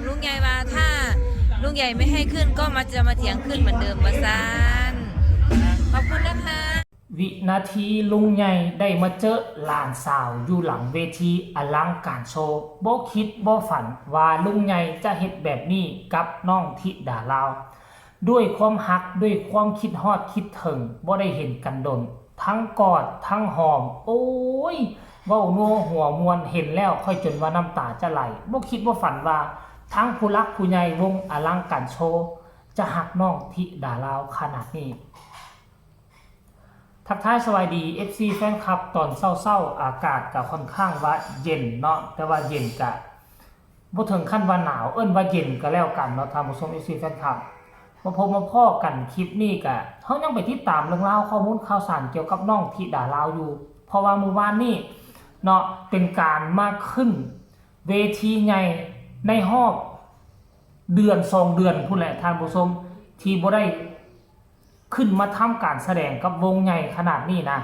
ลุงใหญ่ว่าถ้าลุงใหญ่ไม่ให้ขึ้นก็จะมาเถียงขึ้นเหมือนเดิมว่าซานขอบคุณนะคะวินาทีลุงใหญ่ได้มาเจอหลานสาวอยู่หลังเวทีอลังการโชว์บ่คิดบ่ฝันว่าลุงใหญ่จะเฮ็ดแบบนี้กับน้องธิดาลาวด้วยความฮักด้วยความคิดฮอดคิดถึงบ่ได้เห็นกันดนทั้งกอดทั้งหอมโอ้ยเว้านัวหัวมวนเห็นแล้วค่อยจนว่าน้ำตาจะไหลบ่คิดบ่ฝันว่าทั้งผู้รักผู้ใหญ่วงอลังการโชว์จะฮักน้องธิดาลาวขนาดนี้ทักทายสวัสดี FC แฟนคลับตอนเศร้าๆอากาศก็ค่อนข้างว่าเย็นเนาะแต่ว่าเย็นกะบ่ถึงขั้นว่าหนาวว่าเย็นก็แล้วกันเนาะท่านผู้ชม FC แฟนคลับมาพบมาพ้อกันคลิปนี้กะเฮายังไปติดตามเรื่องราวข้อมูลข่าวสารเกี่ยวกับน้องธิดาลาวอยู่เพราะว่าเมื่อวานนี้เนาะเป็นการมาขึ้นเวทีใหญ่ในรอบเดือน2เดือนพุ่นแหละท่านผู้ชมที่บ่ได้ขึ้นมาทำการแสดงกับวงใหญ่ขนาดนี้นะ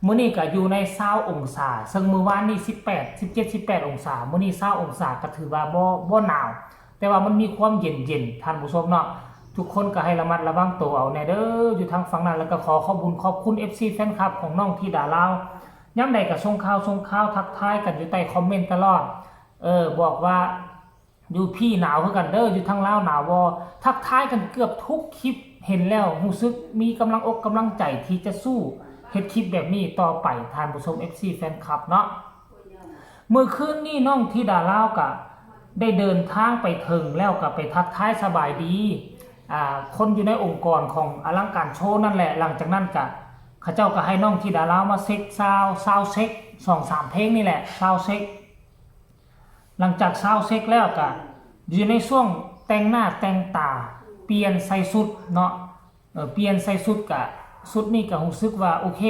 มื้อนี้ก็อยู่ใน20องศาซึ่งมื้อวานนี้17 18องศามื้อนี้20องศาก็ถือว่าบ่หนาวแต่ว่ามันมีความเย็นๆท่านผู้ชมเนาะทุกคนก็ให้ระมัดระวังตัวเอาแน่เด้ออยู่ทางฝั่งนั้นแล้วก็ขอบคุณ FC แฟนคลับของน้องธิดาลาวยามใดก็ส่งข่าวทักทายกันอยู่ใต้คอมเมนต์ตลอดบอกว่าอยู่พี่หนาวคือกันเด้ออยู่ทางลาวหนาวบ่ทักทายกันเกือบทุกคลิปเห็นแล้วรู้สึกมีกำลังอกกำลังใจที่จะสู้เฮ็ดคลิปแบบนี้ต่อไปท่านผู้ชม FC แฟนคลับเนาะเมื่อคืนนี้น้องธิดาลาวก็ได้เดินทางไปถึงแล้วก็ไปทักทายสบายดีคนอยู่ในองค์กรของอลังการโชว์นั่นแหละหลังจากนั้นก็เขาเจ้าก็ให้น้องธิดาลาวมาเช็คซาวเช็ค 2-3 เพลงนี่แหละซาวเช็คหลังจากซาวเช็คแล้วก็อยู่ในช่วงแต่งหน้าแต่งตาเปลี่ยนใส่ชุดเนาะเปลี่ยนใส่ชุดกับชุดนี้ก็รู้สึกว่าโอเค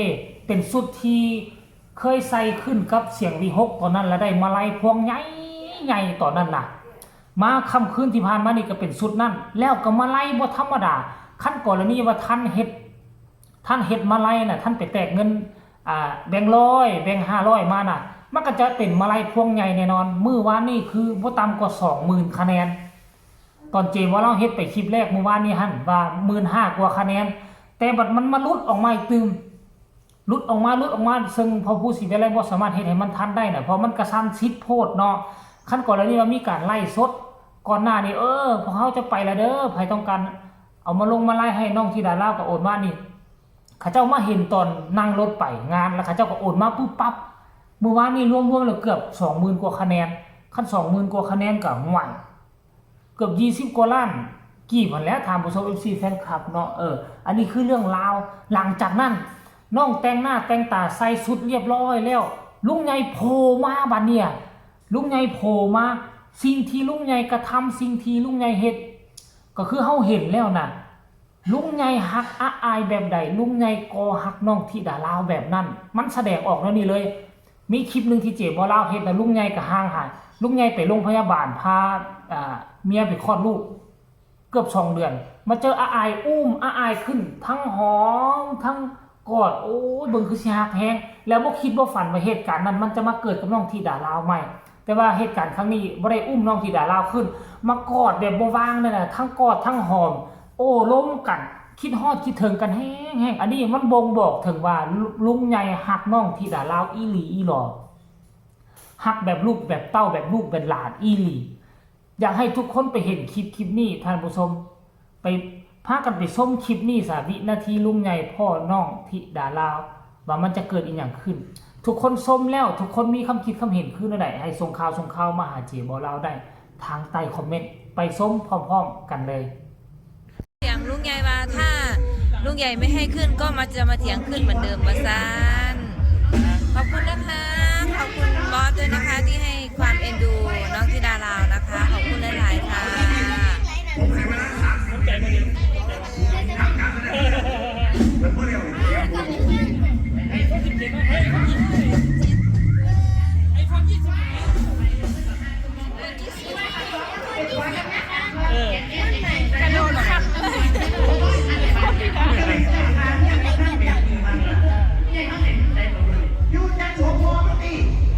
เป็นชุดที่เคยใส่ขึ้นกับเสียงวีฮกตอนนั้นแล้วได้มาลัยพวงใหญ่ตอนนั้นน่ะมาค่ำคืนที่ผ่านมานี่ก็เป็นชุดนั้นแล้วก็มาลัยบ่ธรรมดาขั้นก่อนแล้วนี่ว่าท่านเฮ็ดมาลัยน่ะท่านไปแตกเงินแบงค์100แบงค์500มาน่ะมันก็จะเป็นมาลัยพวงใหญ่แน่นอนมื้อวานนี้คือบ่ต่ำกว่า 20,000 คะแนนตอนเจมว่าเราเฮ็ดไปคลิปแรกเมื่อวานนี้หั่นว่า 15,000 กว่าคะแนนแต่บัดมันมาลุดออกมาอีกตึมลุดออกมาซึ่งพอผู้สิวิไลบ่สามารถเฮ็ดให้มันทันได้น่ะเพราะมันกระชั้นชิดโพดเนาะขั้นก่อนแล้วนี่ว่ามีการไล่สดก่อนหน้านี้พวกเขาจะไปแล้วเด้อใครต้องการเอามาลงมาไล่ให้น้องธิดาลาวก็โอนมานี่เขาเจ้ามาเห็นตอนนั่งรถไปงานแล้วเขาเจ้าก็โอนมาปุ๊บปั๊บเมื่อวานนี้รวมๆแล้วเกือบ 20,000 กว่าคะแนนขั้น 20,000 กว่าคะแนนก็ห่วยเกือบ20 กว่าล้านกี่พันแล้วถามผู้ชม FC แฟนคลับเนาะอันนี้คือเรื่องราวหลังจากนั้นน้องแต่งหน้าแต่งตาใส่ชุดเรียบร้อยแล้วลุงใหญ่โผล่มาบัดเนี่ยลุงใหญ่โผล่มาสิ่งที่ลุงใหญ่กระทำสิ่งที่ลุงใหญ่เฮ็ดก็คือเฮาเห็นแล้วน่ะลุงใหญ่ฮักอายแบบใดลุงใหญ่ก็ฮักน้องธิดาลาวแบบนั้นมันแสดงออกแล้วนี่เลยมีคลิปนึงที่เจ๊บ่ลาวเฮ็ดแล้วลุงใหญ่ก็ห่างหายลุงใหญ่ไปโรงพยาบาลพาเมียไปคลอดลูกเกือบ2 เดือนมาเจออายอุ้มอายขึ้นทั้งหอมทั้งกอดโอ้ยเบิ่งคือสิฮักแฮงแล้วบ่คิดบ่ฝันว่าเหตุการณ์นั้นมันจะมาเกิดกับน้องธิดาลาวใหม่แต่ว่าเหตุการณ์ครั้งนี้บ่ได้อุ้มน้องธิดาลาวขึ้นมากอดแบบบ่วางนั่นน่ะทั้งกอดทั้งหอมโอ้ล้มกันคิดฮอดคิดถึงกันแฮงอันนี้มันบ่งบอกถึงว่าลุงใหญ่ฮักน้องธิดาลาวอีหลีอีหลอฮักแบบลูกแบบเต้าแบบลูกแบบหลานอีหลีอยากให้ทุกคนไปเห็นคลิปนี้ท่านผู้ชมไปพากันไปชมคลิปนี้ซะวินาทีลุงใหญ่พ่อน้องธิดาลาวว่ามันจะเกิดอีหยังขึ้นทุกคนชมแล้วทุกคนมีคำคิดคำเห็นขึ้นได้ให้ส่งข่าวมาหาเจบ่ลาวได้ทางใต้คอมเมนต์ไปชมพร้อมๆกันเลยเถียงลุงใหญ่ว่าถ้าลุงใหญ่ไม่ให้ขึ้นก็จะมาเถียงขึ้นเหมือนเดิมว่าซานขอบคุณนะคะขอบคุณบอสด้วยนะคะที่ให้ความเอ็นดูน้องธิดาลาวนะคะขอบคุณหลายๆค่ะ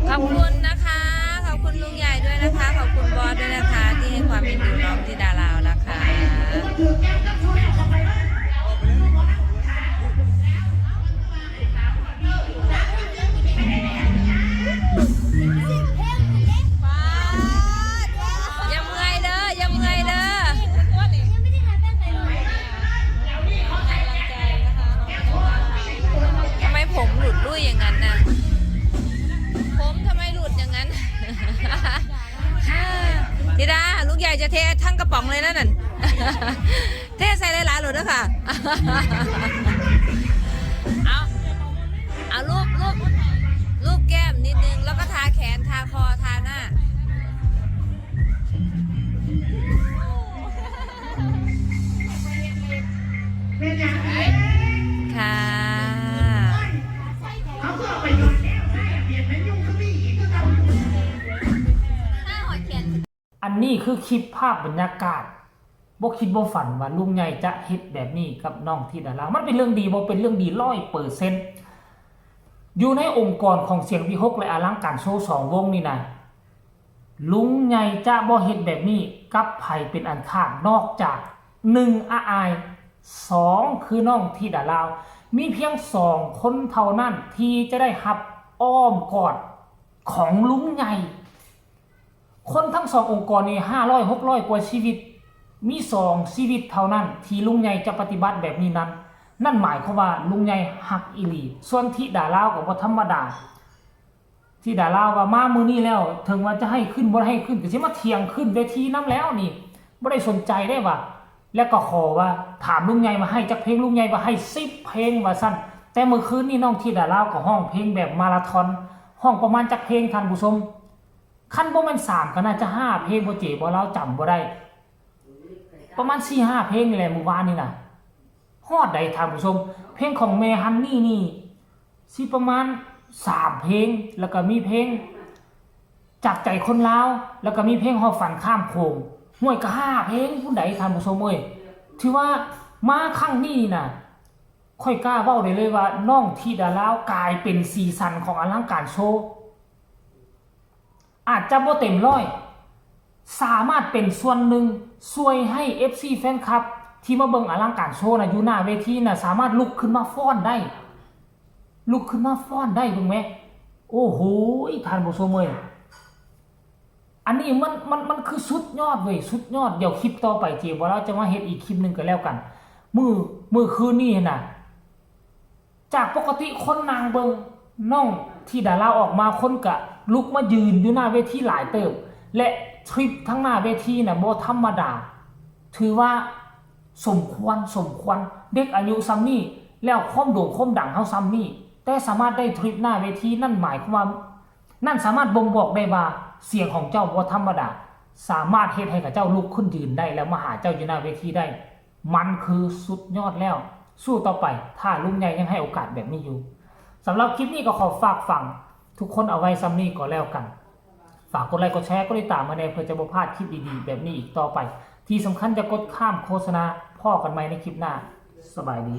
ขอบคุณนะคะขอบคุณลุงใหญ่ด้วยนะคะขอบคุณบอสด้วยนะคะที่ให้ความเอ็นดู ลุงใหญ่จะเททั้งกระป๋องเลยนั่น เทใส่หลายๆหลุดด้วยค่ะ เอารูปแก้มนิดนึงแล้วก็ทาแขนทาคอทาหน้าค่ะ อันนี้คือคลิปภาพบรรยากาศบ่คิดบ่ฝันว่าลุงใหญ่จะเฮ็ดแบบนี้กับน้องธิดารามันเป็นเรื่องดีบ่เป็นเรื่องดี100%อยู่ในองค์กรของเสียงวิหกและอลังการโชว์2วงนี่นะลุงใหญ่จะบ่เฮ็ดแบบนี้กับไผเป็นอันขาดนอกจาก1อาย2คือน้องธิดารามีเพียง2คนเท่านั้นที่จะได้รับอ้อมกอดของลุงใหญ่คนทั้ง2องค์กรนี้500-600กว่าชีวิตมี2ชีวิตเท่านั้นที่ลุงใหญ่จะปฏิบัติแบบนี้นั้นนั่นหมายความว่าลุงใหญ่ฮักอีหลีส่วนธิดาราก็บ่ธรรมดาธิดาราว่ามามื้อนี้แล้วถึงว่าจะให้ขึ้นบ่ให้ขึ้นก็สิมาเถียงขึ้นเวทีนำแล้วนี่บ่ได้สนใจได้ว่าแล้วก็ขอว่าถามลุงใหญ่มาให้จักเพลงลุงใหญ่ว่าให้10เพลงว่าซั่นแต่เมื่อคืนนี้น้องธิดาราก็ร้องเพลงแบบมาราธอนร้องประมาณจักเพลงท่านผู้ชมคันบ่แม่น3ก็น่าจะ5เพลงบ่เจ๋บ่เราจำบ่ได้ประมาณ 4-5 เพลงนี่แหละเมื่อวานนี่น่ะฮอดใดท่านผู้ชมเพลงของแม่ฮันนี่นี่สิประมาณ3เพลงแล้วก็มีเพลงจากใจคนลาวแล้วก็มีเพลงฮอดฝันข้ามโขงห้วยก็5เพลงผู้ใดท่านผู้ชมเอ้ยถือว่ามาครั้งนี้น่ะค่อยกล้าเว้าได้เลยว่าน้องธิดารากลายเป็นสีสันของอลังการโชว์อาจจะบ่เต็มร้อยสามารถเป็นส่วนหนึ่งช่วยให้ FC แฟนคลับที่มาเบิ่งอลังการโชว์น่ะอยู่หน้าเวทีน่ะสามารถลุกขึ้นมาฟ้อนได้เบิ่งแม่โอ้โหท่านผู้ชมเอ้ยอันนี้มันคือสุดยอดเว้ยสุดยอดเดี๋ยวคลิปต่อไปจีบ่เราจะมาเฮ็ดอีกคลิปนึงก็แล้วกันมื้อคืนนี้น่ะจากปกติคนนางเบิ่งน้องธิดาราออกมาคนก็ลุกมายืนอยู่หน้าเวทีหลายเติบและทริปทั้งหน้าเวทีน่ะบ่ธรรมดาถือว่าสมควรเด็กอายุซ้ำนี้แล้วความโด่งความดังเฮาซ้ำนี้แต่สามารถได้ทริปหน้าเวทีนั่นหมายความว่านั่นสามารถบ่งบอกได้ว่าเสียงของเจ้าบ่ธรรมดาสามารถเฮ็ดให้กับเจ้าลุกขึ้นยืนได้แล้วมาหาเจ้าอยู่หน้าเวทีได้มันคือสุดยอดแล้วสู้ต่อไปถ้าลุงใหญ่ยังให้โอกาสแบบนี้อยู่สำหรับคลิปนี้ก็ขอฝากฟังทุกคนเอาไว้ซ้ำนี้ก็แล้วกันฝากกดไลค์กดแชร์กดติดตามมาในเพื่อจะบ่พลาดคลิปดีๆแบบนี้อีกต่อไปที่สำคัญจะกดข้ามโฆษณาพ่อกันใหม่ในคลิปหน้าสบายดี